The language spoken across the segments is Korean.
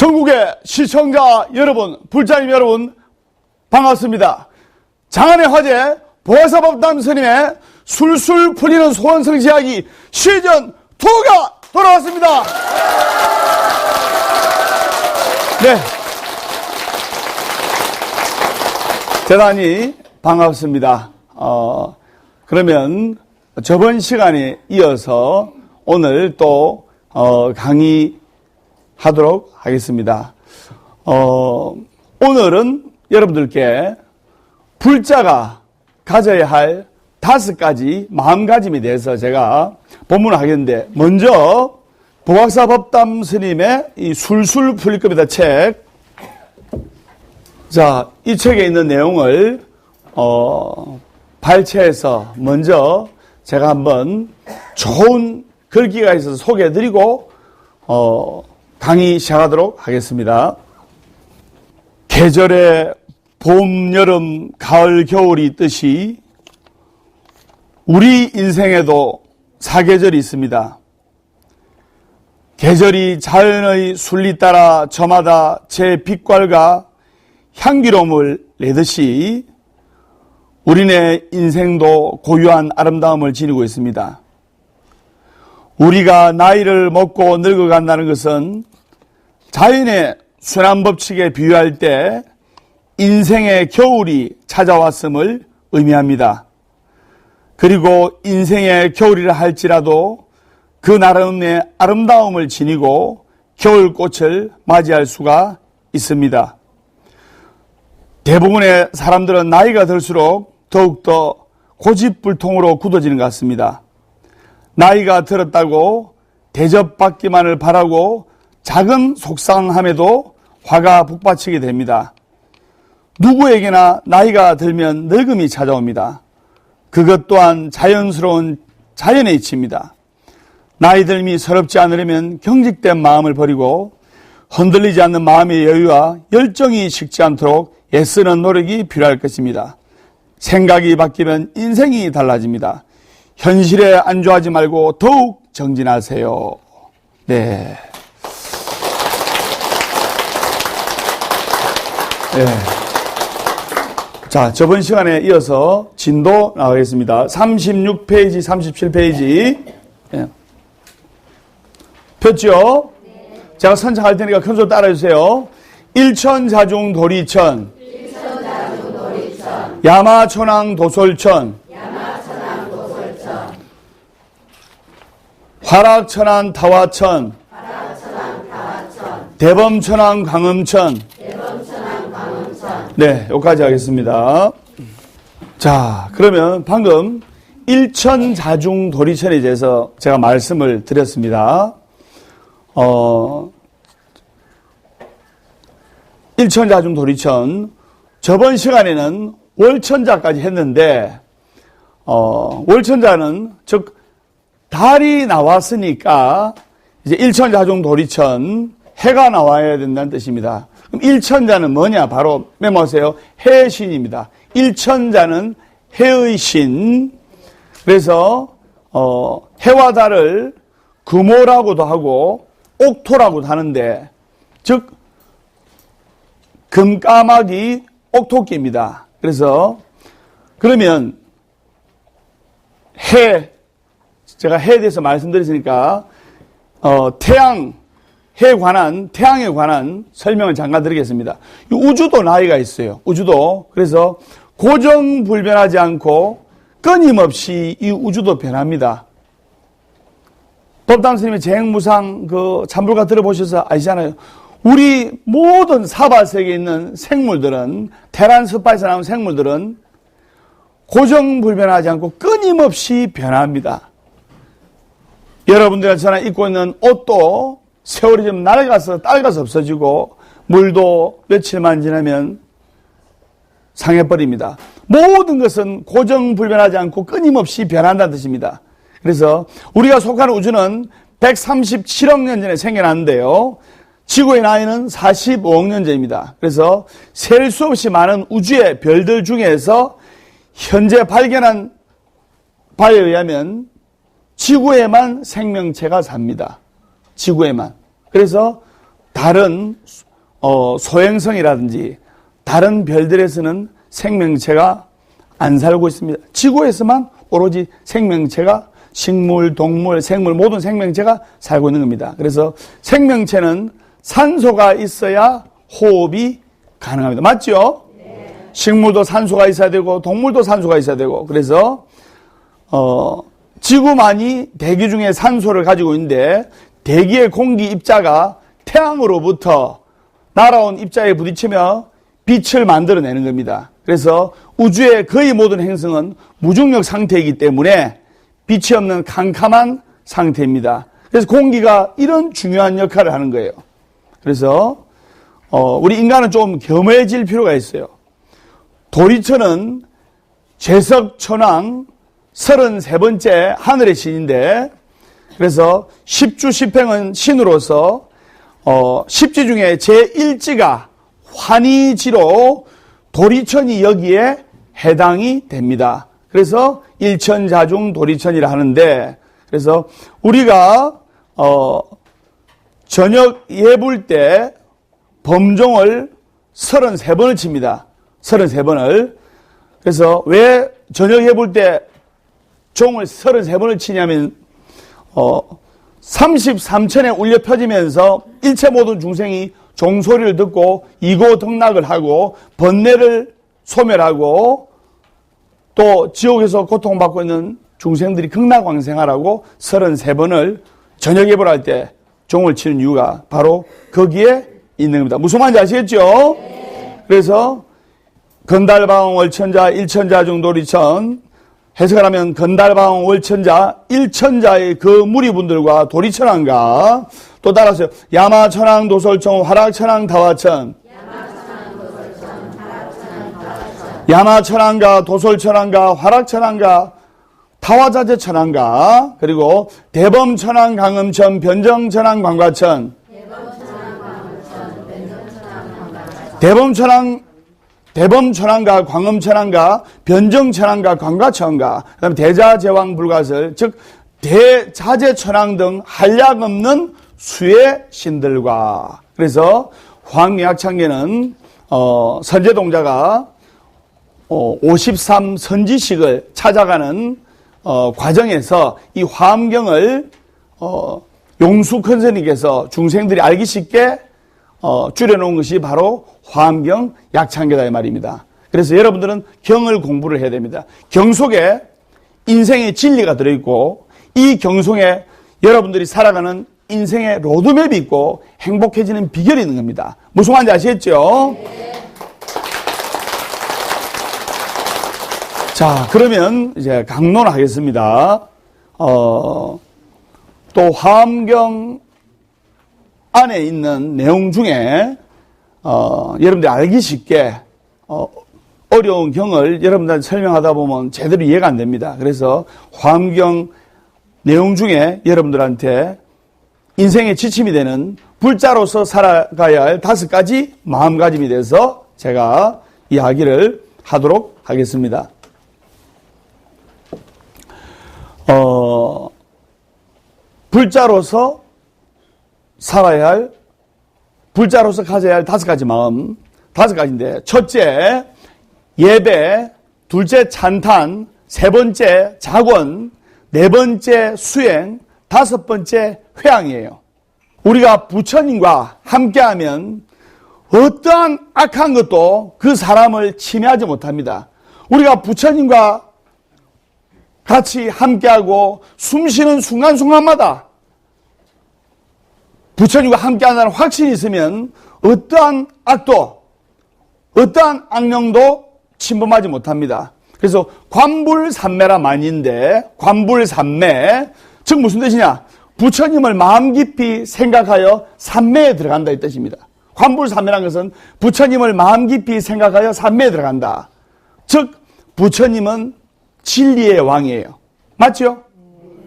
전국의 시청자 여러분, 불자님 여러분, 반갑습니다. 장안의 화제 보혜사법담 스님의 술술 풀리는 소원성지 이야기 시즌2가 돌아왔습니다. 네. 대단히 반갑습니다. 그러면 저번 시간에 이어서 오늘 또 강의하도록 하겠습니다. 오늘은 여러분들께 불자가 가져야 할 5가지 마음가짐에 대해서 제가 본문을 하겠는데, 먼저 보박사 법담 스님의 이 술술 풀릴 겁니다 책. 자, 이 책에 있는 내용을 발췌해서 먼저 제가 한번 좋은 글귀가 있어서 소개해드리고 강의 시작하도록 하겠습니다. 계절에 봄, 여름, 가을, 겨울이 있듯이 우리 인생에도 사계절이 있습니다. 계절이 자연의 순리 따라 저마다 제 빛깔과 향기로움을 내듯이 우리네 인생도 고유한 아름다움을 지니고 있습니다. 우리가 나이를 먹고 늙어간다는 것은 자연의 순환 법칙에 비유할 때 인생의 겨울이 찾아왔음을 의미합니다. 그리고 인생의 겨울이라 할지라도 그 나름의 아름다움을 지니고 겨울꽃을 맞이할 수가 있습니다. 대부분의 사람들은 나이가 들수록 더욱더 고집불통으로 굳어지는 것 같습니다. 나이가 들었다고 대접받기만을 바라고 작은 속상함에도 화가 북받치게 됩니다. 누구에게나 나이가 들면 늙음이 찾아옵니다. 그것 또한 자연스러운 자연의 이치입니다. 나이 들미 서럽지 않으려면 경직된 마음을 버리고 흔들리지 않는 마음의 여유와 열정이 식지 않도록 애쓰는 노력이 필요할 것입니다. 생각이 바뀌면 인생이 달라집니다. 현실에 안주하지 말고 더욱 정진하세요. 네. 네. 자, 저번 시간에 이어서 진도 나가겠습니다. 36페이지, 37페이지. 네. 폈죠? 네. 제가 선창할 테니까 큰 소리 따라해주세요. 일천자중 도리천, 야마천왕 도솔천, 화락천왕 타화천, 대범천왕 광음천. 네, 여기까지 하겠습니다. 자, 그러면 방금 일천자중 도리천에 대해서 제가 말씀을 드렸습니다. 일천자중 도리천, 저번 시간에는 월천자까지 했는데, 월천자는 즉 달이 나왔으니까 이제 일천자중 도리천, 해가 나와야 된다는 뜻입니다. 그럼 일천자는 뭐냐? 바로 메모하세요. 해의 신입니다. 일천자는 해의 신. 그래서 해와 달을 금오라고도 하고 옥토라고도 하는데, 즉 금까마귀 옥토끼입니다. 그래서 그러면 해, 제가 해에 대해서 말씀드렸으니까 태양에 관한 설명을 잠깐 드리겠습니다. 이 우주도 나이가 있어요. 우주도. 그래서 고정불변하지 않고 끊임없이 이 우주도 변합니다. 법담 스님의 재행무상 그 참불가 들어보셔서 아시잖아요. 우리 모든 사바세계에 있는 생물들은, 테란 스파에서 나온 생물들은 고정불변하지 않고 끊임없이 변합니다. 여러분들이 저나 입고 있는 옷도 세월이 좀 낡아서 딸가서 없어지고, 물도 며칠만 지나면 상해버립니다. 모든 것은 고정불변하지 않고 끊임없이 변한다는 뜻입니다. 그래서 우리가 속하는 우주는 137억 년 전에 생겨났는데요, 지구의 나이는 45억 년 전입니다. 그래서 셀 수 없이 많은 우주의 별들 중에서 현재 발견한 바에 의하면 지구에만 생명체가 삽니다. 지구에만. 그래서 다른 소행성이라든지 다른 별들에서는 생명체가 안 살고 있습니다. 지구에서만 오로지 생명체가 식물, 동물, 생물 모든 생명체가 살고 있는 겁니다. 그래서 생명체는 산소가 있어야 호흡이 가능합니다. 맞죠? 네. 식물도 산소가 있어야 되고 동물도 산소가 있어야 되고 그래서 지구만이 대기 중에 산소를 가지고 있는데 대기의 공기 입자가 태양으로부터 날아온 입자에 부딪히며 빛을 만들어내는 겁니다. 그래서 우주의 거의 모든 행성은 무중력 상태이기 때문에 빛이 없는 캄캄한 상태입니다. 그래서 공기가 이런 중요한 역할을 하는 거예요. 그래서 우리 인간은 좀 겸허해질 필요가 있어요. 도리처는 제석천왕 33번째 하늘의 신인데 그래서 십주십행은 신으로서 십지 중에 제1지가 환희지로 도리천이 여기에 해당이 됩니다. 그래서 일천자중 도리천이라 하는데 그래서 우리가 저녁 예불 때 범종을 33번을 칩니다. 33번을. 그래서 왜 저녁 예불 때 종을 33번을 치냐면 33천에 울려 펴지면서 일체 모든 중생이 종소리를 듣고 이고등락을 하고 번뇌를 소멸하고 또 지옥에서 고통받고 있는 중생들이 극락왕생하라고 33번을 저녁 예불할 때 종을 치는 이유가 바로 거기에 있는 겁니다. 무슨 말인지 아시겠죠? 네. 그래서 건달방황 월천자 일천자중 도리천 해석을 하면 건달방황 월천자 일천자의 그 무리분들과 도리천왕과 또 따라서 야마천왕 도솔천 화락천왕 다화천 야마천왕과 도솔천왕과 화락천왕과 타화자재천왕과 그리고 대범천왕 강음천 변정천왕 광과천 대범천왕과 광음천왕과 변정천왕과 광과천왕과 그다음에 대자제왕 불가설 즉 대자재천왕 등 한량 없는 수의 신들과 그래서 화엄경약창계는 선제동자가 53 선지식을 찾아가는 과정에서 이 화엄경을 용수 큰스님께서 중생들이 알기 쉽게 줄여놓은 것이 바로 화엄경 약창계다 이 말입니다. 그래서 여러분들은 경을 공부를 해야 됩니다. 경 속에 인생의 진리가 들어있고 이 경 속에 여러분들이 살아가는 인생의 로드맵이 있고 행복해지는 비결이 있는 겁니다. 무슨 말인지 아시겠죠? 네. 자, 그러면 이제 강론을 하겠습니다. 또 화엄경 안에 있는 내용 중에 여러분들이 알기 쉽게 어려운 경을 여러분들한테 설명하다 보면 제대로 이해가 안 됩니다. 그래서 화엄경 내용 중에 여러분들한테 인생의 지침이 되는 불자로서 살아가야 할 5가지 마음가짐이 돼서 제가 이야기를 하도록 하겠습니다. 불자로서 살아야 할, 불자로서 가져야 할 5가지 마음, 5가지인데, 첫째, 예배, 둘째, 찬탄, 세 번째, 작원, 네 번째, 수행, 5번째, 회향이에요. 우리가 부처님과 함께하면 어떠한 악한 것도 그 사람을 침해하지 못합니다. 우리가 부처님과 같이 함께하고 숨쉬는 순간순간마다 부처님과 함께한다는 확신이 있으면 어떠한 악도, 어떠한 악령도 침범하지 못합니다. 그래서 관불산매라 말인데 관불산매, 즉 무슨 뜻이냐? 부처님을 마음 깊이 생각하여 산매에 들어간다 이 뜻입니다. 관불산매라는 것은 부처님을 마음 깊이 생각하여 산매에 들어간다. 즉 부처님은 진리의 왕이에요. 맞죠?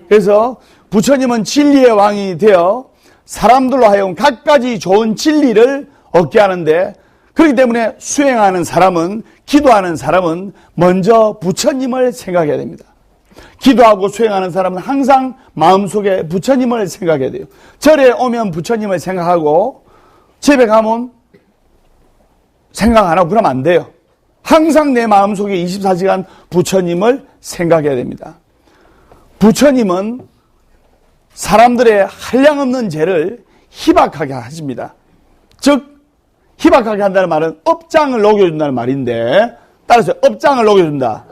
그래서 부처님은 진리의 왕이 되어 사람들로 하여금 갖가지 좋은 진리를 얻게 하는데 그렇기 때문에 수행하는 사람은 기도하는 사람은 먼저 부처님을 생각해야 됩니다. 기도하고 수행하는 사람은 항상 마음속에 부처님을 생각해야 돼요. 절에 오면 부처님을 생각하고 집에 가면 생각 안 하고 그러면 안 돼요. 항상 내 마음속에 24시간 부처님을 생각해야 됩니다. 부처님은 사람들의 한량없는 죄를 희박하게 하십니다. 즉 희박하게 한다는 말은 업장을 녹여준다는 말인데, 따라서 업장을 녹여준다.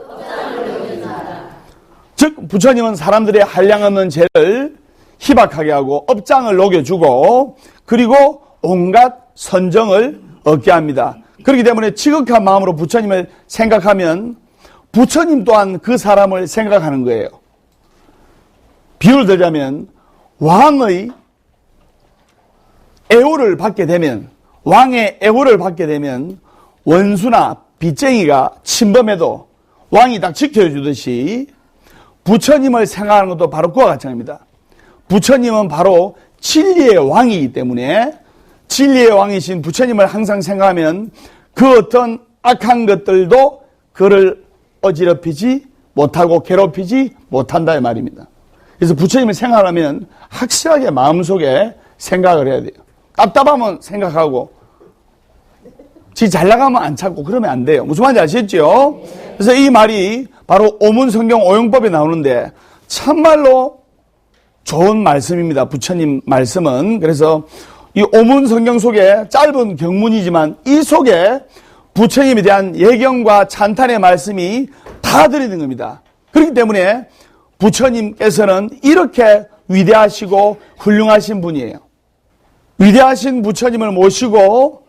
즉 부처님은 사람들의 한량없는 죄를 희박하게 하고 업장을 녹여주고, 그리고 온갖 선정을 얻게 합니다. 그렇기 때문에 지극한 마음으로 부처님을 생각하면 부처님 또한 그 사람을 생각하는 거예요. 비유를 들자면 왕의 애호를 받게 되면, 왕의 애호를 받게 되면 원수나 빚쟁이가 침범해도 왕이 딱 지켜주듯이 부처님을 생각하는 것도 바로 그와 마찬가지입니다. 부처님은 바로 진리의 왕이기 때문에 진리의 왕이신 부처님을 항상 생각하면 그 어떤 악한 것들도 그를 어지럽히지 못하고 괴롭히지 못한다 이 말입니다. 그래서 부처님을 생각하면 확실하게 마음속에 생각을 해야 돼요. 답답하면 생각하고 지 잘 나가면 안 찾고 그러면 안 돼요. 무슨 말인지 아시겠죠? 그래서 이 말이 바로 오문성경 오용법에 나오는데 참말로 좋은 말씀입니다. 부처님 말씀은. 그래서 이 오문성경 속에 짧은 경문이지만 이 속에 부처님에 대한 예경과 찬탄의 말씀이 다 들어있는 겁니다. 그렇기 때문에 부처님께서는 이렇게 위대하시고 훌륭하신 분이에요. 위대하신 부처님을 모시고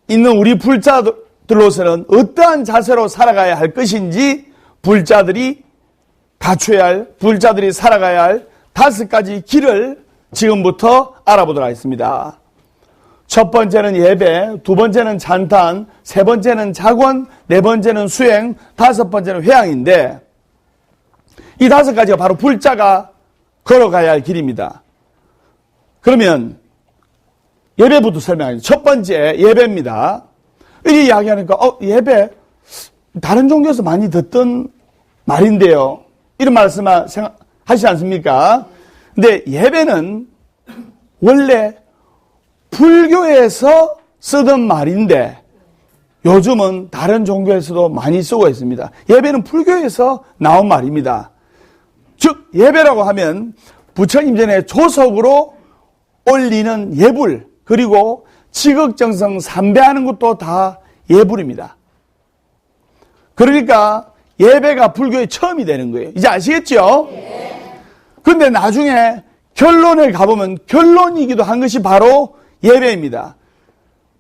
있는 우리 불자들로서는 어떠한 자세로 살아가야 할 것인지 불자들이 갖춰야 할, 불자들이 살아가야 할 5가지 길을 지금부터 알아보도록 하겠습니다. 첫 번째는 예배, 두 번째는 찬탄, 세 번째는 작원, 네 번째는 수행, 5번째는 회향인데 이 5가지가 바로 불자가 걸어가야 할 길입니다. 그러면 예배부터 설명하겠습니다. 첫 번째 예배입니다. 이 이야기하니까 예배 다른 종교에서 많이 듣던 말인데요. 이런 말씀 하시지 않습니까? 근데 예배는 원래 불교에서 쓰던 말인데 요즘은 다른 종교에서도 많이 쓰고 있습니다. 예배는 불교에서 나온 말입니다. 즉 예배라고 하면 부처님 전에 조석으로 올리는 예불, 그리고 지극정성 삼배하는 것도 다 예불입니다. 그러니까 예배가 불교의 처음이 되는 거예요. 이제 아시겠죠? 그런데 나중에 결론을 가보면 결론이기도 한 것이 바로 예배입니다.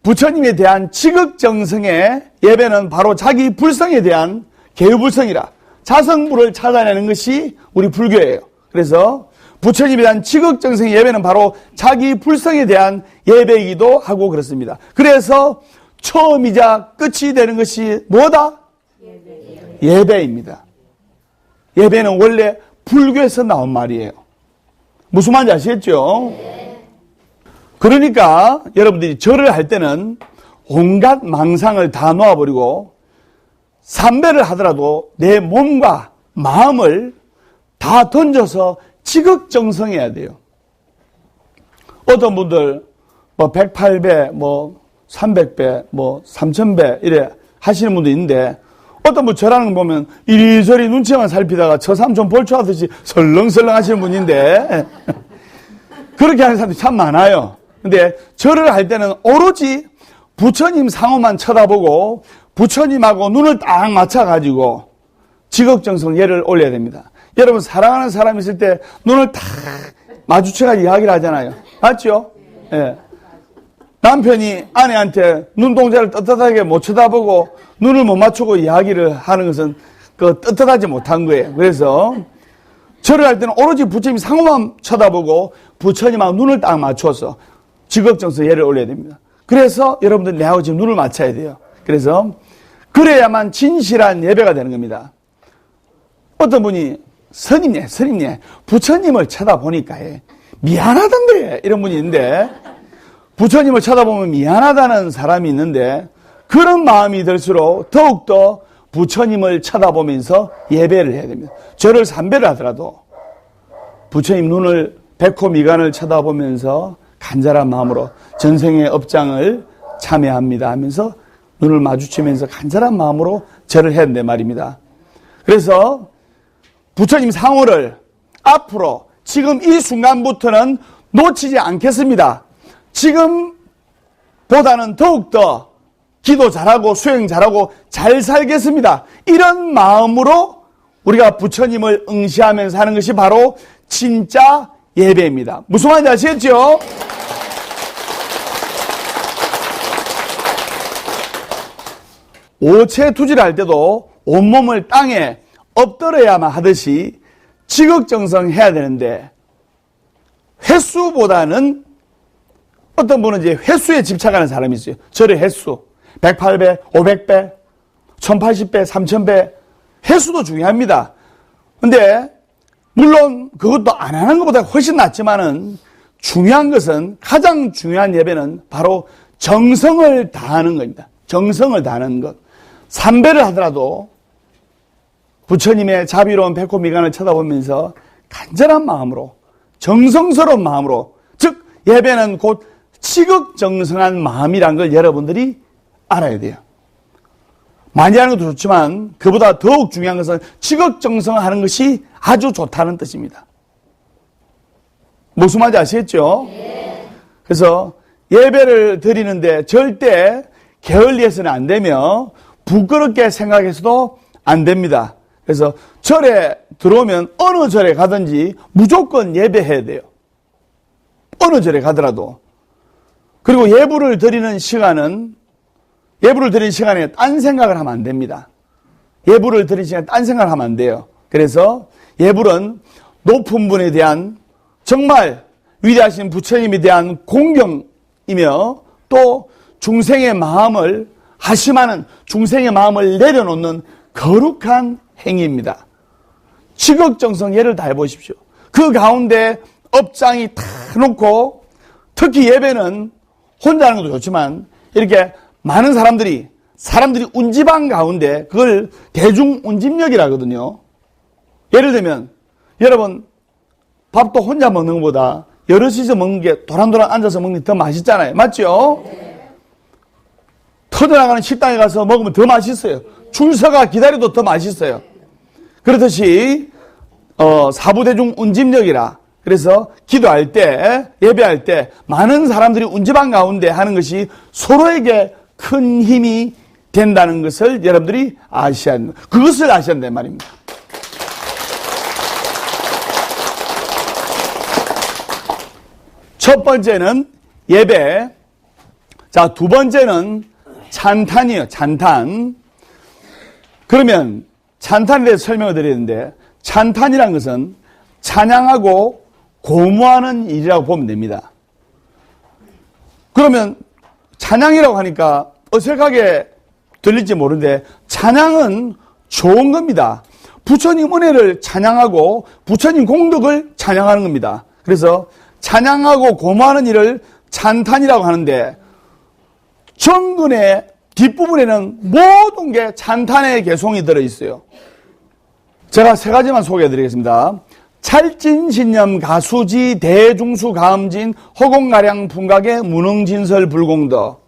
부처님에 대한 지극정성의 예배는 바로 자기 불성에 대한 개유불성이라 자성불을 찾아내는 것이 우리 불교예요. 그래서 부처님에 대한 지극정성의 예배는 바로 자기 불성에 대한 예배이기도 하고 그렇습니다. 그래서 처음이자 끝이 되는 것이 뭐다? 예배입니다. 예배는 원래 불교에서 나온 말이에요. 무슨 말인지 아시겠죠? 그러니까 여러분들이 절을 할 때는 온갖 망상을 다 놓아버리고 삼배를 하더라도 내 몸과 마음을 다 던져서 지극정성해야 돼요. 어떤 분들 108배, 300배, 3000배 이래 하시는 분도 있는데 어떤 분 절하는 거 보면 이리저리 눈치만 살피다가 저 삼촌 볼초하듯이 설렁설렁 하시는 분인데 그렇게 하는 사람들이 참 많아요. 근데 절을 할 때는 오로지 부처님 상호만 쳐다보고 부처님하고 눈을 딱 맞춰가지고 지극정성 예를 올려야 됩니다. 여러분 사랑하는 사람이 있을 때 눈을 딱 마주쳐가 이야기를 하잖아요. 맞죠? 예. 남편이 아내한테 눈동자를 떳떳하게 못 쳐다보고 눈을 못 맞추고 이야기를 하는 것은 그 떳떳하지 못한 거예요. 그래서 절을 할 때는 오로지 부처님 상호만 쳐다보고 부처님하고 눈을 딱 맞춰서 지극정성 예를 올려야 됩니다. 그래서 여러분들 내하고 지금 눈을 맞춰야 돼요. 그래서 그래야만 진실한 예배가 되는 겁니다. 어떤 분이 스님네 부처님을 쳐다보니까 미안하던데 이런 분이 있는데 부처님을 쳐다보면 미안하다는 사람이 있는데 그런 마음이 들수록 더욱더 부처님을 쳐다보면서 예배를 해야 됩니다. 절을 3배를 하더라도 부처님 눈을 백호 미간을 쳐다보면서 간절한 마음으로 전생의 업장을 참여합니다 하면서 눈을 마주치면서 간절한 마음으로 절을 해야 된단 말입니다. 그래서 부처님 상호를 앞으로 지금 이 순간부터는 놓치지 않겠습니다. 지금보다는 더욱더 기도 잘하고 수행 잘하고 잘 살겠습니다. 이런 마음으로 우리가 부처님을 응시하면서 하는 것이 바로 진짜 예배입니다. 무슨 말인지 아시겠죠? 오체투지를 할 때도 온몸을 땅에 엎드려야만 하듯이 지극정성해야 되는데 횟수보다는 어떤 분은 이제 횟수에 집착하는 사람이 있어요. 절의 횟수. 108배, 500배, 1080배, 3000배. 횟수도 중요합니다. 근데 물론 그것도 안 하는 것보다 훨씬 낫지만은 중요한 것은 가장 중요한 예배는 바로 정성을 다하는 겁니다. 정성을 다하는 것. 3배를 하더라도 부처님의 자비로운 백호 미간을 쳐다보면서 간절한 마음으로 정성스러운 마음으로 즉 예배는 곧 지극정성한 마음이란 걸 여러분들이 알아야 돼요. 많이 하는 것도 좋지만 그보다 더욱 중요한 것은 지극정성하는 것이 아주 좋다는 뜻입니다. 무슨 말인지 아시겠죠? 그래서 예배를 드리는데 절대 게을리해서는 안 되며 부끄럽게 생각해서도 안 됩니다. 그래서 절에 들어오면 어느 절에 가든지 무조건 예배해야 돼요. 어느 절에 가더라도. 그리고 예불을 드리는 시간에 딴 생각을 하면 안 됩니다. 예불을 드리는 시간에 딴 생각을 하면 안 돼요. 그래서 예불은 높은 분에 대한 정말 위대하신 부처님에 대한 공경이며 또 중생의 마음을 하심하는 중생의 마음을 내려놓는 거룩한 행위입니다. 지극정성 예를 다해 보십시오. 그 가운데 업장이 다 놓고 특히 예배는 혼자 하는 것도 좋지만 이렇게 많은 사람들이 운집한 가운데 그걸 대중운집력이라 하거든요. 예를 들면 여러분 밥도 혼자 먹는 것보다 여럿이서 먹는 게 도란도란 앉아서 먹는 게 더 맛있잖아요. 맞죠? 터져나가는 식당에 가서 먹으면 더 맛있어요. 줄 서가 기다려도 더 맛있어요. 그렇듯이 사부대중 운집력이라 그래서 기도할 때 예배할 때 많은 사람들이 운집한 가운데 하는 것이 서로에게 큰 힘이 된다는 것을 여러분들이 그것을 아셔야 된단 말입니다. 첫 번째는 예배. 자, 두 번째는 찬탄이에요. 찬탄. 그러면 찬탄에 대해서 설명을 드리는데 찬탄이라는 것은 찬양하고 고무하는 일이라고 보면 됩니다. 그러면 찬양이라고 하니까 어색하게 들릴지 모르는데 찬양은 좋은 겁니다. 부처님 은혜를 찬양하고 부처님 공덕을 찬양하는 겁니다. 그래서 찬양하고 고무하는 일을 찬탄이라고 하는데 정근의 뒷부분에는 모든 게 찬탄의 개송이 들어있어요. 제가 세 가지만 소개해드리겠습니다. 찰진신념 가수지 대중수 가음진 허공가량 분각의 무능진설 불공덕.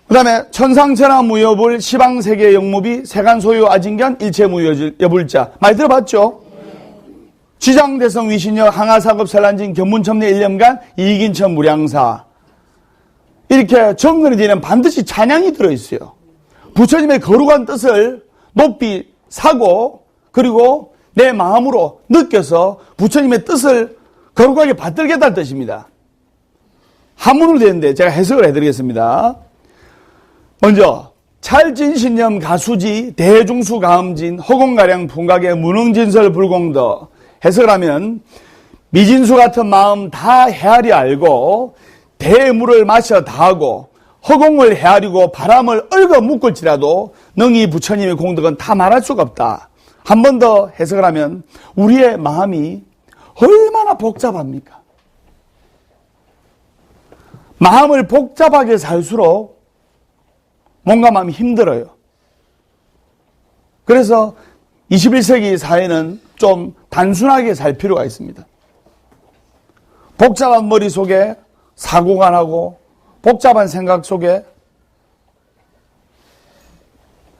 그 다음에 천상천하 무여불 시방세계 영무비 세간소유 아진견 일체무여불자. 많이 들어봤죠? 지장대성 위신여 항하사급 설란진 견문첨내 1년간 이긴천 무량사. 이렇게 정근의 뒤에는 반드시 찬양이 들어있어요. 부처님의 거룩한 뜻을 높이 사고 그리고 내 마음으로 느껴서 부처님의 뜻을 거룩하게 받들겠다는 뜻입니다. 한문으로 되는데 제가 해석을 해드리겠습니다. 먼저 찰진신념 가수지 대중수 가음진 허공가량 분각의 무능진설 불공덕. 해석을 하면 미진수 같은 마음 다 헤아리 알고 대물을 마셔 다하고 허공을 헤아리고 바람을 얽어 묶을지라도 능히 부처님의 공덕은 다 말할 수가 없다. 한 번 더 해석을 하면 우리의 마음이 얼마나 복잡합니까? 마음을 복잡하게 살수록 뭔가 마음이 힘들어요. 그래서 21세기 사회는 좀 단순하게 살 필요가 있습니다. 복잡한 머리 속에 사고가 나고 복잡한 생각 속에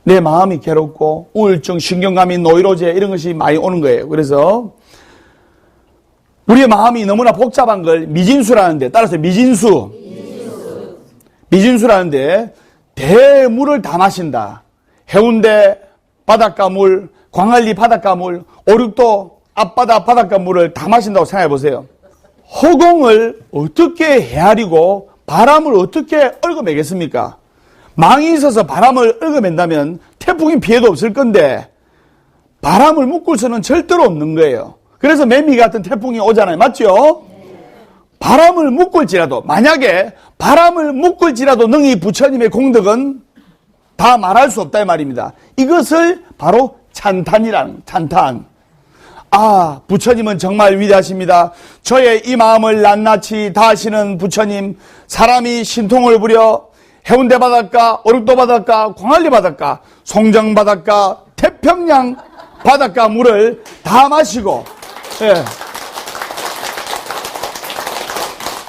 내 마음이 괴롭고 우울증, 신경감이, 노이로제 이런 것이 많이 오는 거예요. 그래서 우리의 마음이 너무나 복잡한 걸 미진수라는데, 따라서 미진수라는데 대물을 다 마신다. 해운대 바닷가 물, 광안리 바닷가 물, 오륙도 앞바다 바닷가 물을 다 마신다고 생각해 보세요. 허공을 어떻게 헤아리고 바람을 어떻게 얽어매겠습니까? 망이 있어서 바람을 얽어맨다면 태풍이 피해도 없을 건데 바람을 묶을 수는 절대로 없는 거예요. 그래서 매미 같은 태풍이 오잖아요. 맞죠? 바람을 묶을지라도, 만약에 바람을 묶을지라도 능히 부처님의 공덕은 다 말할 수 없다 이 말입니다. 이것을 바로 찬탄. 아, 부처님은 정말 위대하십니다. 저의 이 마음을 낱낱이 다 아시는 부처님, 사람이 신통을 부려 해운대 바닷가, 오륙도 바닷가, 광안리 바닷가, 송정 바닷가, 태평양 바닷가 물을 다 마시고, 예.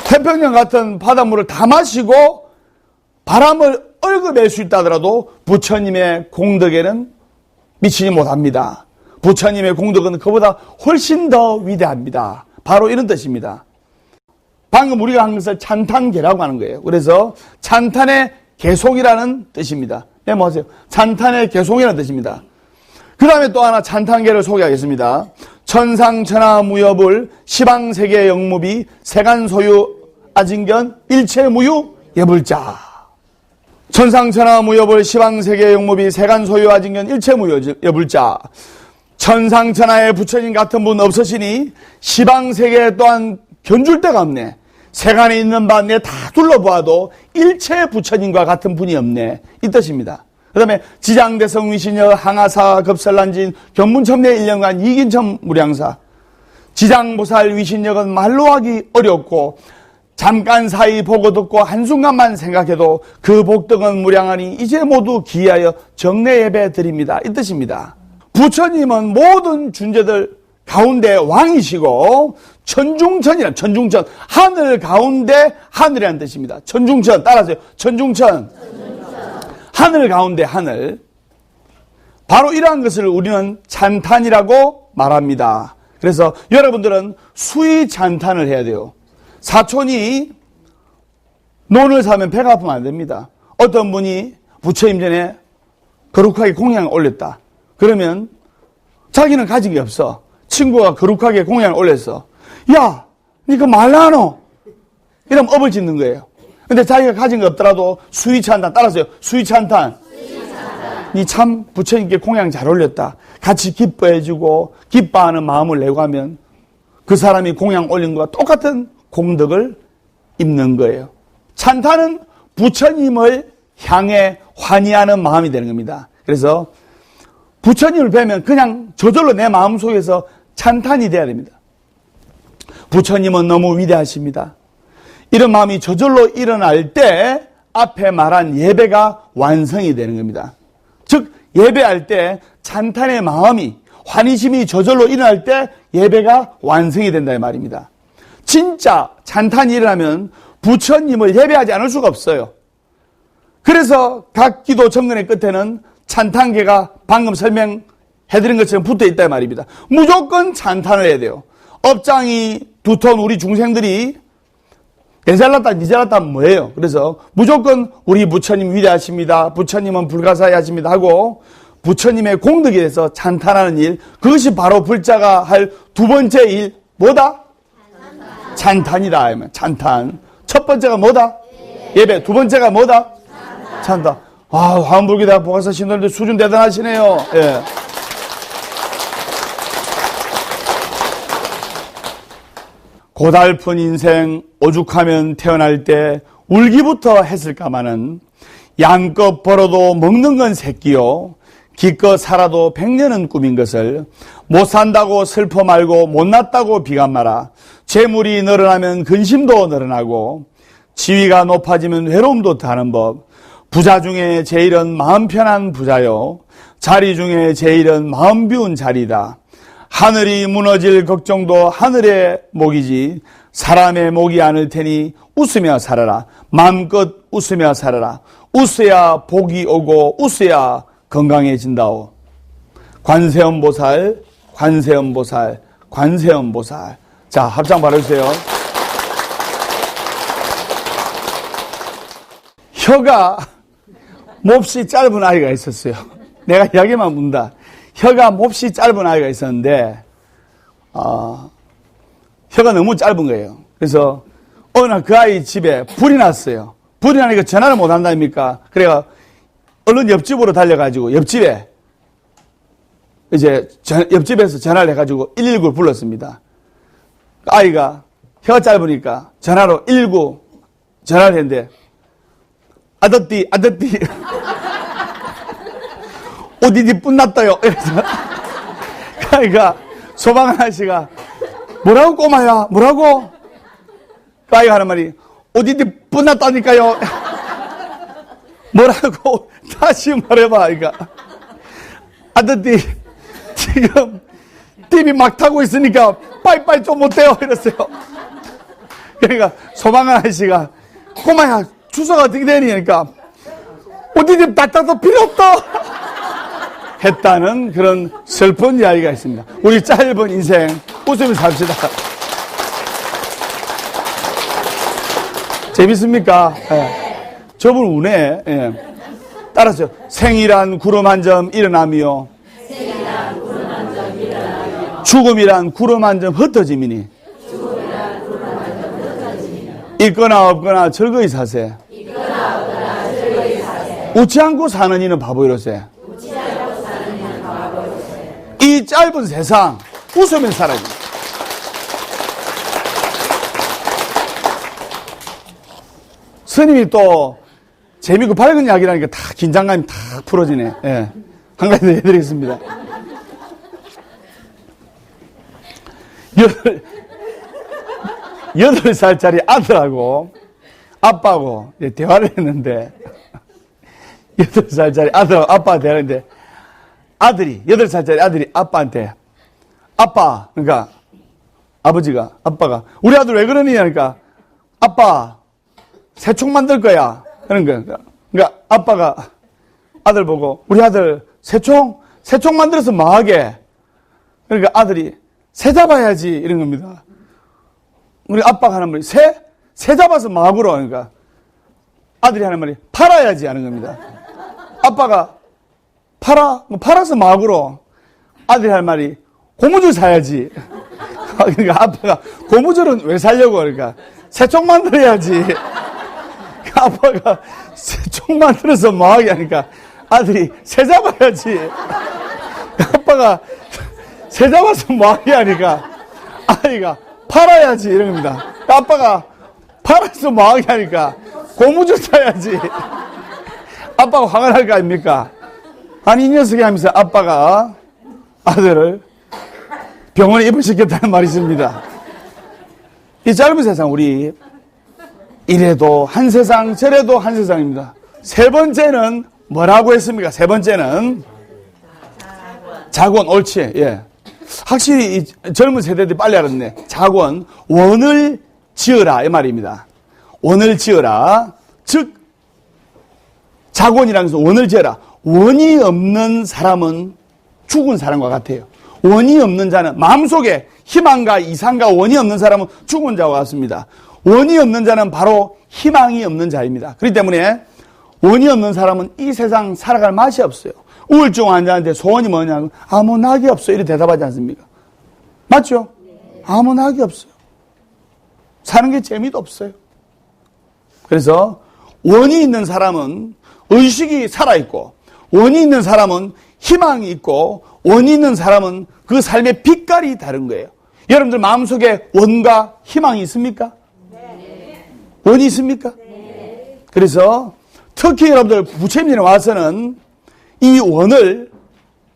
태평양 같은 바닷물을 다 마시고 바람을 얽어맬 수 있다 하더라도 부처님의 공덕에는 미치지 못합니다. 부처님의 공덕은 그보다 훨씬 더 위대합니다. 바로 이런 뜻입니다. 방금 우리가 한 것을 찬탄계라고 하는 거예요. 그래서 찬탄의 개송이라는 뜻입니다. 메모하세요. 찬탄의 개송이라는 뜻입니다. 그 다음에 또 하나 찬탄계를 소개하겠습니다. 천상천하무여불 시방세계 영무비 세간소유 아진견 일체무유 예불자. 천상천하무여불 시방세계 영무비 세간소유 아진견 일체무유 예불자. 천상천하의 부처님 같은 분 없으시니 시방세계 또한 견줄 데가 없네. 세간에 있는 바 내 다 둘러보아도 일체 부처님과 같은 분이 없네. 이 뜻입니다. 그 다음에 지장대성 위신여 항하사 급설란진 견문천내 1년간 이긴천 무량사. 지장보살 위신역은 말로 하기 어렵고 잠깐 사이 보고 듣고 한순간만 생각해도 그 복덕은 무량하니 이제 모두 기하여 정례 예배 드립니다. 이 뜻입니다. 부처님은 모든 존재들 가운데 왕이시고 천중천이란 천중천, 하늘 가운데 하늘이라는 뜻입니다. 천중천, 따라하세요. 천중천. 하늘 가운데 하늘. 바로 이러한 것을 우리는 찬탄이라고 말합니다. 그래서 여러분들은 수의 찬탄을 해야 돼요. 사촌이 논을 사면 배가 아프면 안 됩니다. 어떤 분이 부처님 전에 거룩하게 공양을 올렸다. 그러면 자기는 가진 게 없어. 친구가 거룩하게 공양을 올렸어. 야, 니 그 말라노? 이러면 업을 짓는 거예요. 근데 자기가 가진 거 없더라도 수의찬탄, 따라서요. 수의찬탄. 니 참 부처님께 공양 잘 올렸다. 같이 기뻐해주고 기뻐하는 마음을 내고 하면 그 사람이 공양 올린 것과 똑같은 공덕을 입는 거예요. 찬탄은 부처님을 향해 환희하는 마음이 되는 겁니다. 그래서 부처님을 뵈면 그냥 저절로 내 마음속에서 찬탄이 돼야 됩니다. 부처님은 너무 위대하십니다. 이런 마음이 저절로 일어날 때 앞에 말한 예배가 완성이 되는 겁니다. 즉 예배할 때 찬탄의 마음이 환희심이 저절로 일어날 때 예배가 완성이 된다 이 말입니다. 진짜 찬탄이 일어나면 부처님을 예배하지 않을 수가 없어요. 그래서 각 기도 정근의 끝에는 찬탄계가 방금 설명해드린 것처럼 붙어있다 이 말입니다. 무조건 찬탄을 해야 돼요. 업장이 두터운 우리 중생들이 내 잘났다 니 잘났다 뭐예요. 그래서 무조건 우리 부처님 위대하십니다. 부처님은 불가사의하십니다 하고 부처님의 공덕에 대해서 찬탄하는 일, 그것이 바로 불자가 할 두 번째 일 뭐다? 찬탄이다. 찬탄. 첫 번째가 뭐다? 예배. 두 번째가 뭐다? 찬탄. 아, 화엄불교대학 보가사 신도님들 수준 대단하시네요. 예. 고달픈 인생 오죽하면 태어날 때 울기부터 했을까마는 양껏 벌어도 먹는 건 새끼요 기껏 살아도 100년은 꿈인 것을 못 산다고 슬퍼 말고 못났다고 비관 마라. 재물이 늘어나면 근심도 늘어나고 지위가 높아지면 외로움도 타는 법. 부자 중에 제일은 마음 편한 부자요 자리 중에 제일은 마음 비운 자리다. 하늘이 무너질 걱정도 하늘의 목이지 사람의 목이 않을 테니 웃으며 살아라. 마음껏 웃으며 살아라. 웃어야 복이 오고 웃어야 건강해진다오. 관세음보살, 관세음보살, 관세음보살. 자, 합장 바라주세요. 혀가 몹시 짧은 아이가 있었어요. 내가 이야기만 묻는다. 혀가 몹시 짧은 아이가 있었는데 혀가 너무 짧은 거예요. 그래서 어느 날 그 아이 집에 불이 났어요. 불이 나니까 전화를 못 한다니까. 그래가 얼른 옆집으로 달려가지고 옆집에 이제 옆집에서 전화를 해가지고 119를 불렀습니다. 아이가 혀가 짧으니까 전화로 119 전화를 했는데 아더띠 어디디 뿜났다요. 그래서 아이가 소방 아저씨가 뭐라고 꼬마야 뭐라고? 아이가 하는 말이 어디디 뿜났다니까요. 뭐라고 다시 말해봐. 아이가 아더띠 지금 TV 막 타고 있으니까 빠이빠이 좀 못해요. 이랬어요. 그러니까 소방 아저씨가 꼬마야 주소가 어떻게 되니? 그러니까 어디든 따따도 필요 없다 했다는 그런 슬픈 이야기가 있습니다. 우리 짧은 인생 웃으면서 삽시다. 재밌습니까? 예. 저분 운해. 예. 따라서 생이란 구름 한 점 일어나며 죽음이란 구름 한 점 흩어짐이니 있거나 없거나 즐거이 사세. 웃지 않고 사는 이는 바보이로세. 이 짧은 세상 웃으면 살아야 돼. 스님이 또 재미있고 밝은 이야기라니까 다 긴장감이 다 풀어지네. 예. 한 가지 더 해드리겠습니다. 8살짜리 아들하고 아빠하고 대화를 했는데 8살짜리 아들하고 아빠가 대화를 했는데 아들이 8살짜리 아들이 아빠한테 아빠 그러니까 아버지가 아빠가 우리 아들 왜 그러니 하니까 아빠 새총 만들 거야 그런 거야. 그러니까 아빠가 아들 보고 우리 아들 새총 만들어서 뭐하게? 그러니까 아들이 새 잡아야지 이런 겁니다. 우리 아빠가 하는 말이 새 잡아서 뭐하구로 그러니까 아들이 하는 말이 팔아야지 하는 겁니다. 아빠가 팔아서 뭐하구로 아들이 하는 말이 고무줄 사야지. 그러니까 아빠가 고무줄은 왜 사려고 그러니까 새총 만들어야지. 아빠가 새총 만들어서 뭐하게 하니까 아들이 새 잡아야지. 아빠가 새 잡아서 뭐하게 하니까 아이가 팔아야지 이런 겁니다. 아빠가 팔아서 뭐하게 하니까 고무줄 사야지. 아빠가 화가 날 거 아닙니까? 아니 이 녀석이 하면서 아빠가 아들을 병원에 입원시켰다는 말이 있습니다. 이 짧은 세상 우리 이래도 한 세상 저래도 한 세상입니다. 세 번째는 뭐라고 했습니까? 세 번째는 자권 옳지. 예. 확실히 이 젊은 세대들이 빨리 알았네. 자권 원을 지어라 이 말입니다. 원을 지어라. 즉 자권이라는 것은 원을 지어라. 원이 없는 사람은 죽은 사람과 같아요. 원이 없는 자는 마음속에 희망과 이상과 원이 없는 사람은 죽은 자와 같습니다. 원이 없는 자는 바로 희망이 없는 자입니다. 그렇기 때문에 원이 없는 사람은 이 세상 살아갈 맛이 없어요. 우울증 환자한테 소원이 뭐냐고 아무 낙이 없어요. 이렇게 대답하지 않습니까? 맞죠? 아무 낙이 없어요. 사는 게 재미도 없어요. 그래서 원이 있는 사람은 의식이 살아있고 원이 있는 사람은 희망이 있고 원이 있는 사람은 그 삶의 빛깔이 다른 거예요. 여러분들 마음속에 원과 희망이 있습니까? 네. 원이 있습니까? 네. 그래서 특히 여러분들 부처님이 와서는 이 원을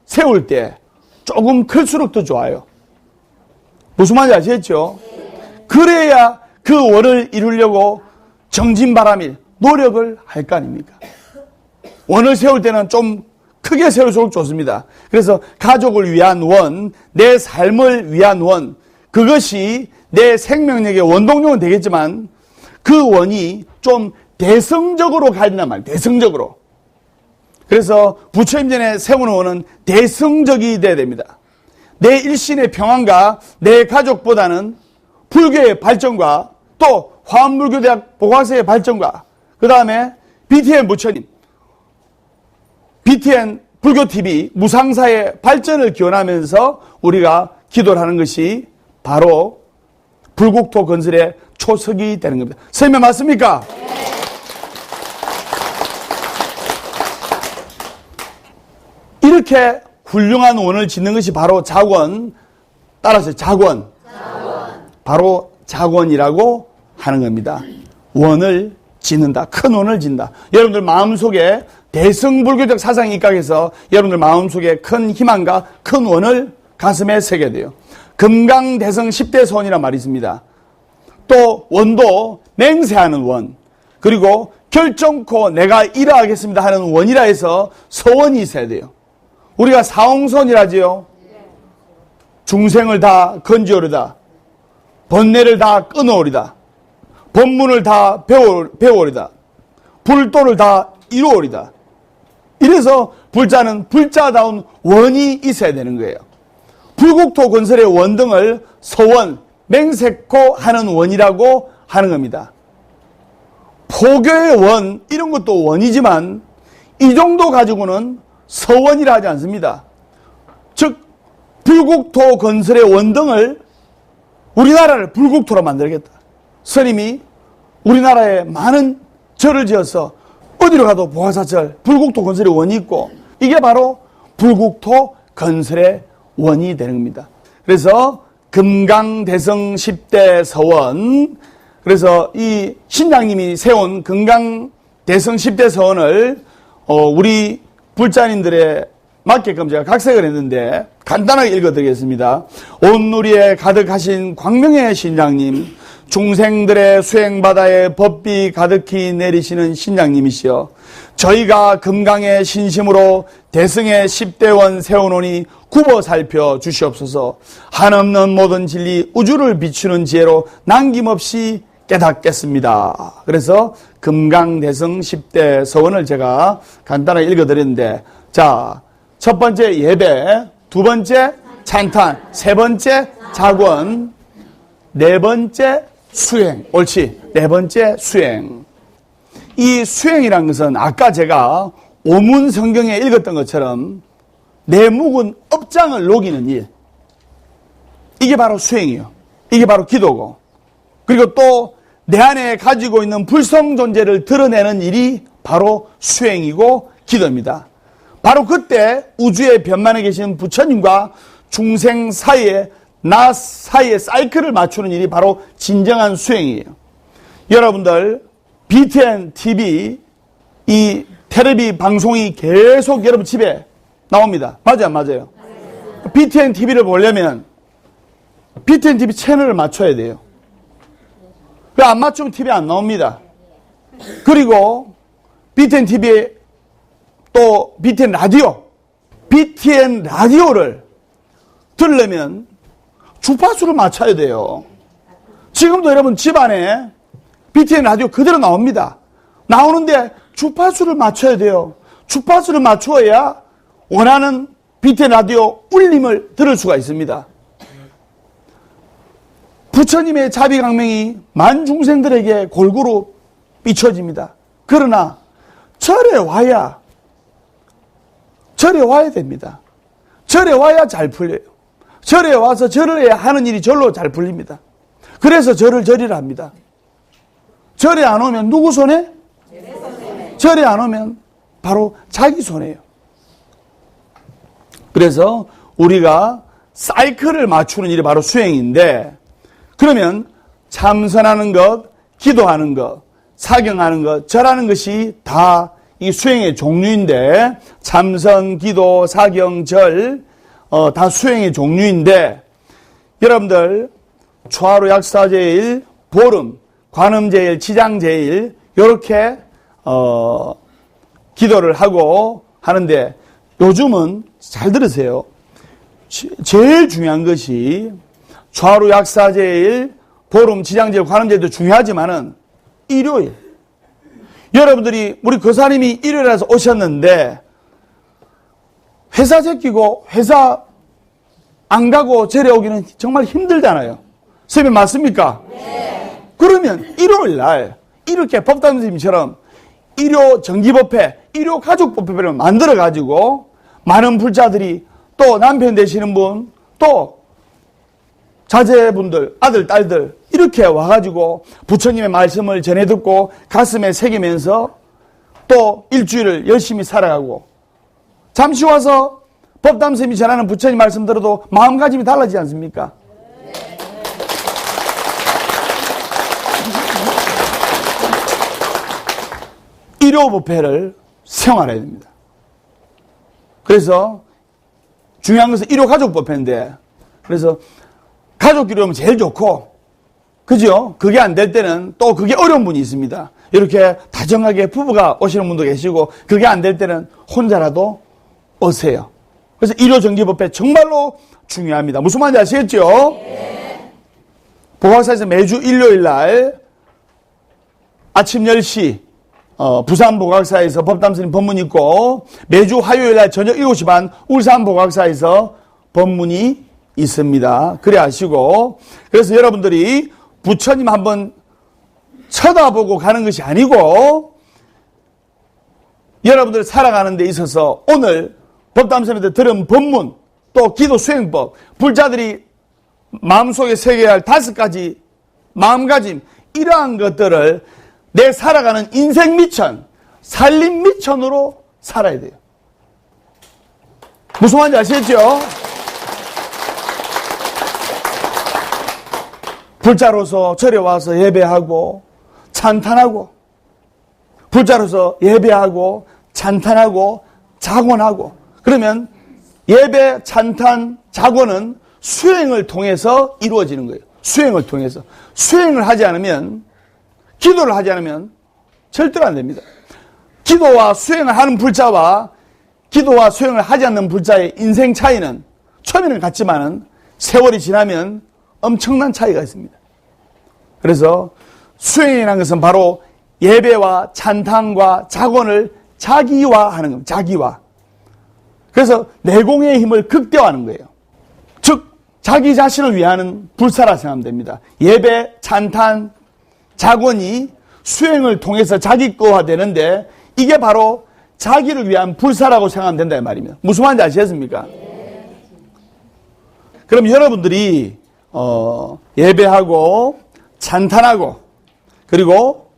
세울 때 조금 클수록 더 좋아요. 무슨 말인지 아시겠죠? 네. 그래야 그 원을 이루려고 정진바람일 노력을 할 거 아닙니까? 원을 세울 때는 좀 크게 세울수록 좋습니다. 그래서 가족을 위한 원, 내 삶을 위한 원, 그것이 내 생명력의 원동력은 되겠지만 그 원이 좀 대성적으로 가야 된단 말이에요. 대성적으로. 그래서 부처님 전에 세우는 원은 대성적이 돼야 됩니다. 내 일신의 평안과 내 가족보다는 불교의 발전과 또 화엄불교대학 보과서의 발전과 그 다음에 BTN 부처님, BTN 불교TV 무상사의 발전을 기원하면서 우리가 기도를 하는 것이 바로 불국토 건설의 초석이 되는 겁니다. 설명 맞습니까? 이렇게 훌륭한 원을 짓는 것이 바로 작원, 따라서 작원. 바로 작원이라고 하는 겁니다. 원을 짓는다. 큰 원을 짓는다. 여러분들 마음속에 대성불교적 사상이 입각해서 여러분들 마음속에 큰 희망과 큰 원을 가슴에 새겨야 돼요. 금강대성 10대 서원이란 말이 있습니다. 또 원도 맹세하는 원, 그리고 결정코 내가 이러하겠습니다 하는 원이라 해서 서원이 있어야 돼요. 우리가 사홍선이라지요. 중생을 다 건지오리다. 번뇌를 다 끊어오리다. 법문을 다 배워오리다. 불도를 다 이루어오리다. 이래서 불자는 불자다운 원이 있어야 되는 거예요. 불국토 건설의 원등을 서원, 맹세코 하는 원이라고 하는 겁니다. 포교의 원, 이런 것도 원이지만 이 정도 가지고는 서원이라 하지 않습니다. 즉 불국토 건설의 원등을 우리나라를 불국토로 만들겠다. 스님이 우리나라에 많은 절을 지어서 어디로 가도 보화사절, 불국토 건설의 원이 있고 이게 바로 불국토 건설의 원이 되는 겁니다. 그래서 금강대성 10대 서원, 그래서 이 신장님이 세운 금강대성 10대 서원을 우리 불자님들의 맞게끔 제가 각색을 했는데 간단하게 읽어드리겠습니다. 온누리에 가득하신 광명의 신장님, 중생들의 수행바다에 법비 가득히 내리시는 신장님이시여, 저희가 금강의 신심으로 대승의 10대원 세워놓으니 굽어 살펴 주시옵소서. 한없는 모든 진리 우주를 비추는 지혜로 남김없이 깨닫겠습니다. 그래서 금강대성 10대 서원을 제가 간단하게 읽어드렸는데, 자, 첫 번째 예배, 두 번째 찬탄, 세 번째 작원, 네 번째 수행. 옳지. 네 번째 수행. 이 수행이란 것은 아까 제가 오문 성경에 읽었던 것처럼 내 묵은 업장을 녹이는 일. 이게 바로 수행이에요. 이게 바로 기도고. 그리고 또 내 안에 가지고 있는 불성 존재를 드러내는 일이 바로 수행이고 기도입니다. 바로 그때 우주의 변만에 계신 부처님과 중생 사이에, 나 사이에 사이클을 맞추는 일이 바로 진정한 수행이에요. 여러분들 BTN TV 이 텔레비 방송이 계속 여러분 집에 나옵니다. 맞아요, 맞아요. BTN TV를 보려면 BTN TV 채널을 맞춰야 돼요. 왜 안 맞추면 TV 안 나옵니다. 그리고 BTN TV에 또 BTN 라디오, BTN 라디오를 들으려면 주파수를 맞춰야 돼요. 지금도 여러분 집안에 BTN 라디오 그대로 나옵니다. 나오는데 주파수를 맞춰야 돼요. 주파수를 맞추어야 원하는 BTN 라디오 울림을 들을 수가 있습니다. 부처님의 자비강명이 만중생들에게 골고루 비춰집니다. 그러나 절에 와야 됩니다. 절에 와야 잘 풀려요. 절에 와서 절을 해야 하는 일이 절로 잘 풀립니다. 그래서 절을 절이라 합니다. 절에 안 오면 누구 손해? 절에 안 오면 바로 자기 손해예요. 그래서 우리가 사이클을 맞추는 일이 바로 수행인데, 그러면 참선하는 것, 기도하는 것, 사경하는 것, 절하는 것이 다 이 수행의 종류인데, 참선, 기도, 사경, 절 다 수행의 종류인데, 여러분들 초하루 약사제일, 보름, 관음제일, 치장제일 이렇게 기도를 하고 하는데, 요즘은 잘 들으세요. 제일 중요한 것이 좌루 약사제일, 보름, 지장제일, 관음제일도 중요하지만은 일요일. 여러분들이 우리 교사님이 일요일에서 오셨는데 회사 제끼고 회사 안 가고 절에 오기는 정말 힘들잖아요. 선생님 맞습니까? 네. 그러면 일요일 날 이렇게 법담 선생님처럼 일요 정기법회, 일요 가족법회를 만들어 가지고 많은 불자들이 또 남편 되시는 분, 또 자제분들, 아들, 딸들 이렇게 와가지고 부처님의 말씀을 전해 듣고 가슴에 새기면서 또 일주일을 열심히 살아가고 잠시 와서 법담스님이 전하는 부처님 말씀 들어도 마음가짐이 달라지지 않습니까? 일요법회를 생활해야 됩니다. 그래서 중요한 것은 일요가족법회인데 그래서 가족끼리 오면 제일 좋고 그죠? 그게 안 될 때는 또 그게 어려운 분이 있습니다. 이렇게 다정하게 부부가 오시는 분도 계시고 그게 안 될 때는 혼자라도 오세요. 그래서 일요정기법회 정말로 중요합니다. 무슨 말인지 아시겠죠? 네. 보각사에서 매주 일요일 날 아침 10시 부산 보각사에서 법담스님 법문 있고 매주 화요일 날 저녁 7시 반 울산 보각사에서 법문이 있습니다. 그래 아시고 그래서 여러분들이 부처님 한번 쳐다보고 가는 것이 아니고 여러분들 살아가는 데 있어서 오늘 법담스님한테 들은 법문 또 기도 수행법 불자들이 마음속에 새겨야 할 5가지 마음가짐 이러한 것들을 내 살아가는 인생 미천 살림 미천으로 살아야 돼요. 무슨 말인지 아시겠죠? 불자로서 절에 와서 예배하고 찬탄하고 불자로서 예배하고 찬탄하고 자곤하고 그러면 예배, 찬탄, 자곤은 수행을 통해서 이루어지는 거예요. 수행을 통해서. 수행을 하지 않으면 기도를 하지 않으면 절대로 안 됩니다. 기도와 수행을 하는 불자와 기도와 수행을 하지 않는 불자의 인생 차이는 처음에는 같지만은 세월이 지나면 엄청난 차이가 있습니다. 그래서 수행이라는 것은 바로 예배와 찬탄과 자곤을 자기화하는 겁니다. 자기화. 그래서 내공의 힘을 극대화하는 거예요. 즉 자기 자신을 위하는 불사라 생각하면 됩니다. 예배, 찬탄, 자곤이 수행을 통해서 자기 거화 되는데 이게 바로 자기를 위한 불사라고 생각하면 된다 이 말입니다. 무슨 말인지 아시겠습니까? 그럼 여러분들이 예배하고 찬탄하고 그리고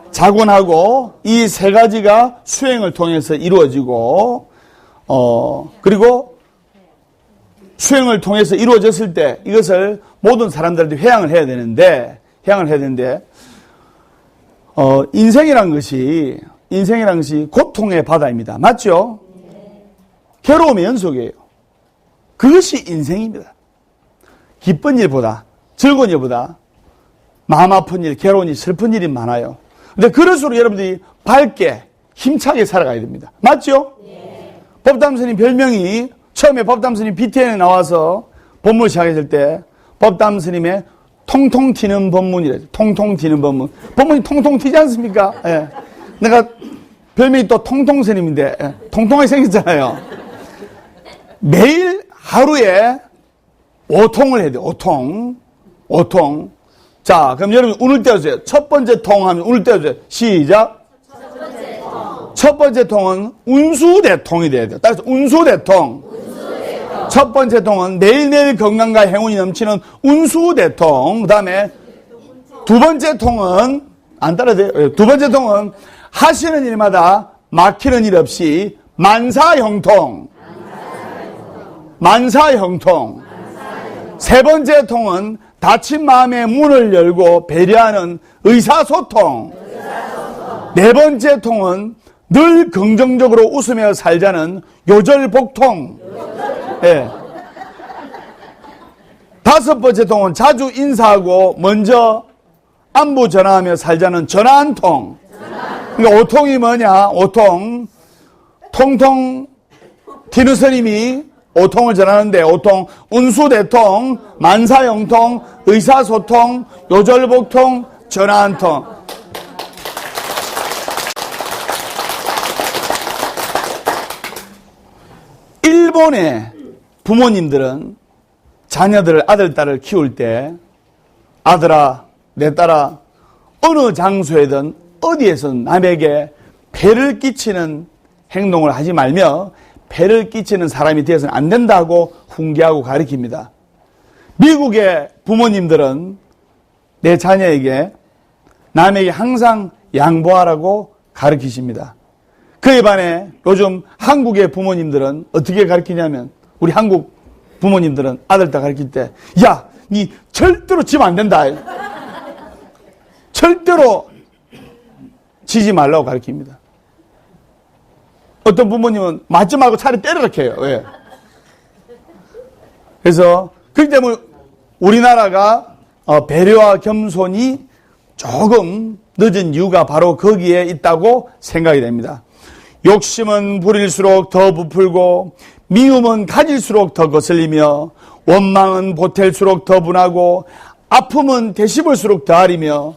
자곤하고 이 3가지가 수행을 통해서 이루어지고 그리고 수행을 통해서 이루어졌을 때 이것을 모든 사람들한테 회양을 해야 되는데 인생이란 것이 고통의 바다입니다. 맞죠? 괴로움의 연속이에요. 그것이 인생입니다. 기쁜 일보다 즐거운 일보다 마음 아픈 일, 괴로운 일, 슬픈 일이 많아요. 근데 그럴수록 여러분들이 밝게 힘차게 살아가야 됩니다. 맞죠? 네. 법담스님 별명이 처음에 법담스님 BTN에 나와서 법문을 시작했을 때 법담스님의 통통 튀는 법문이래요. 통통 튀는 법문. 법문이 통통 튀지 않습니까? 예. 내가 별명이 또 통통스님인데 통통하게 생겼잖아요. 매일 하루에 5통을 해야 돼요. 5통. 자, 그럼 여러분 운을 떼어주세요. 첫 번째 통 하면 운을 떼어주세요. 시작. 첫 번째 통은 운수대통이 돼야 돼요. 따라서 운수대통. 첫 번째 통은 매일매일 건강과 행운이 넘치는 운수대통. 그 다음에 두 번째 통은 안 따라돼요. 두 번째 통은 하시는 일마다 막히는 일 없이 만사형통. 세 번째 통은 닫힌 마음의 문을 열고 배려하는 의사소통. 네 번째 통은 늘 긍정적으로 웃으며 살자는 요절복통. 예. 다섯 번째 통은 자주 인사하고 먼저 안부 전화하며 살자는 전화한통. 그러니까 5통이 뭐냐? 5통. 통통 튀는 스님이 오통을 전하는데 오통, 운수대통, 만사형통, 의사소통, 요절복통, 전화 한 통. 일본의 부모님들은 자녀들, 아들, 딸을 키울 때 아들아, 내 딸아, 어느 장소에든 어디에선 남에게 배를 끼치는 행동을 하지 말며 배를 끼치는 사람이 되어서는 안 된다고 훈계하고 가르칩니다. 미국의 부모님들은 내 자녀에게 남에게 항상 양보하라고 가르치십니다. 그에 반해 요즘 한국의 부모님들은 어떻게 가르치냐면 우리 한국 부모님들은 아들, 딸 가르칠 때 야, 니 절대로 지면 안 된다. 절대로 지지 말라고 가르칩니다. 어떤 부모님은 맞지 말고 차라리 때리라 해요. 왜? 그래서 그렇기 때문에 우리나라가 배려와 겸손이 조금 늦은 이유가 바로 거기에 있다고 생각이 됩니다. 욕심은 부릴수록 더 부풀고 미움은 가질수록 더 거슬리며 원망은 보탤수록 더 분하고 아픔은 되씹을수록 더 아리며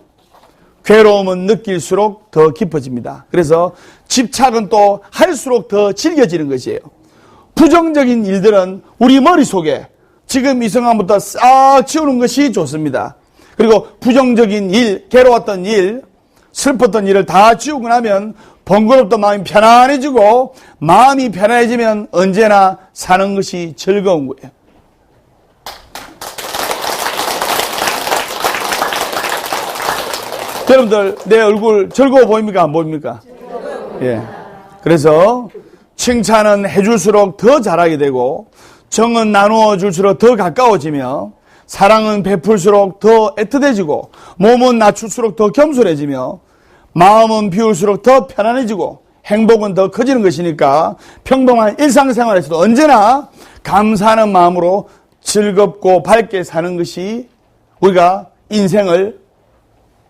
괴로움은 느낄수록 더 깊어집니다. 그래서 집착은 또 할수록 더 질겨지는 것이에요. 부정적인 일들은 우리 머릿속에 지금 이 순간부터 싹 지우는 것이 좋습니다. 그리고 부정적인 일, 괴로웠던 일, 슬펐던 일을 다 지우고 나면 번거롭던 마음이 편안해지고 마음이 편안해지면 언제나 사는 것이 즐거운 거예요. 여러분들 내 얼굴 즐거워 보입니까? 안 보입니까? 예. 그래서 칭찬은 해줄수록 더 잘하게 되고 정은 나누어 줄수록 더 가까워지며 사랑은 베풀수록 더 애틋해지고 몸은 낮출수록 더 겸손해지며 마음은 비울수록 더 편안해지고 행복은 더 커지는 것이니까 평범한 일상생활에서도 언제나 감사하는 마음으로 즐겁고 밝게 사는 것이 우리가 인생을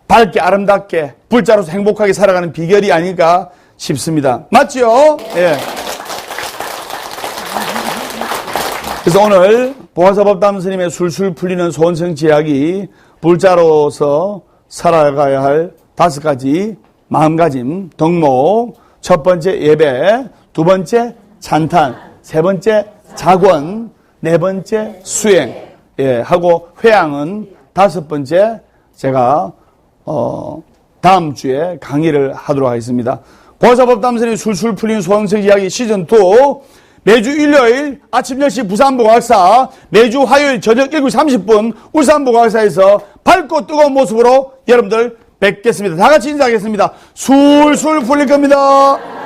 밝게 아름답게 불자로서 행복하게 살아가는 비결이 아닐까 싶습니다. 맞죠? 예. 그래서 오늘 보화사법담 스님의 술술 풀리는 소원성취 이야기 불자로서 살아가야 할 5가지 마음가짐 덕목. 첫 번째 예배, 두 번째 찬탄, 세 번째 작원, 네 번째 수행, 예, 하고 회양은 5번째 제가 다음 주에 강의를 하도록 하겠습니다. 보화사법담 스님의 술술 풀리는 소원성취 이야기 시즌2 매주 일요일 아침 10시 부산보각사, 매주 화요일 저녁 7시 30분 울산보각사에서 밝고 뜨거운 모습으로 여러분들 뵙겠습니다. 다 같이 인사하겠습니다. 술술 풀릴 겁니다.